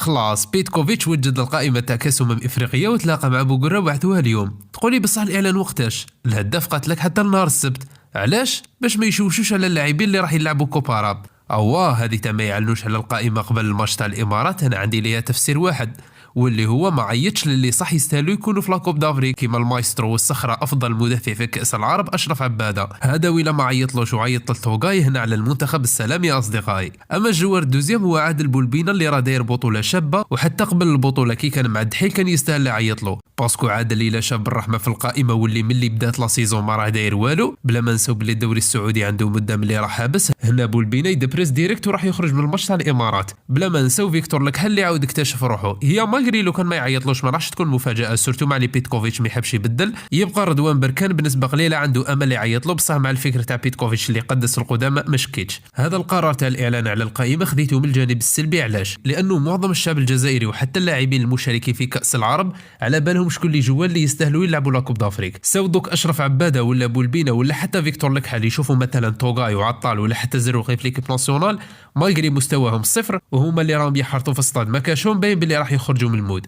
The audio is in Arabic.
خلاص بيتكوفيتش وجد القائمة تاع كاس افريقيا وتلاقى مع بوغرا وبعثوها اليوم. تقولي بصح الاعلان وقتاش؟ الهداف قالت لك حتى نهار السبت. علاش؟ باش ما يشوشوش على اللاعبين اللي راح يلعبوا كوباراب. هذه تا ما يعلنوش على القائمة قبل الماتش تاع الامارات. انا عندي ليها تفسير واحد، واللي هو ما عيطش للي صح يستاهلوا يكونوا في لاكوب دافريك كيما المايسترو والصخره افضل مدافع في كاس العرب اشرف عباده. هذا ولا ما عيطلوش وعيط لتوغاي هنا على المنتخب السلام يا اصدقائي. اما الجوار الدوزيام هو عادل بولبينا اللي راه داير بطوله شابه، وحتى قبل البطوله كي كان مع الدحيل كان يستاهل يعيط له، باسكو عادل الى شاب الرحمه في القائمه واللي ملي بدات لا سيزون ما راه داير والو. بلا ما نساو بلي الدوري السعودي عنده مده ملي راح حابس. هنا بولبينا يدبريس ديريكت وراح يخرج من الماتش تاع الامارات. بلا ما نساو فيكتور لكهل اللي عاود اكتشف روحه. هي ماغري لو كان ما يعيطلوش ما راحش تكون مفاجاه، سورتو مع لي بيتكوفيتش ما يحبش يبدل. يبقى رضوان بركان بنسبه قليله عنده امل يعيط له، بصح مع الفكر تاع بيتكوفيتش اللي قدس القدامى ما شكيتش. هذا القرار تاع الاعلان على القائمه خديته من الجانب السلبي. علاش؟ لانه معظم الشعب الجزائري وحتى اللاعبين المشاركين في كاس العرب على بالهم شكون اللي جوا اللي يستاهلوا يلعبوا لا كوب دافريك. ساو دوك اشرف عباده ولا بولبينا ولا حتى فيكتور لكحل يشوفوا مثلا توغاي وعطال ولا حتى زروقي في ليكيب ناسيونال ماغري مستواهم صفر، وهما اللي راهم يحرطوا في الصاد ما كاشهم باين باللي راح يخرجوا من المود.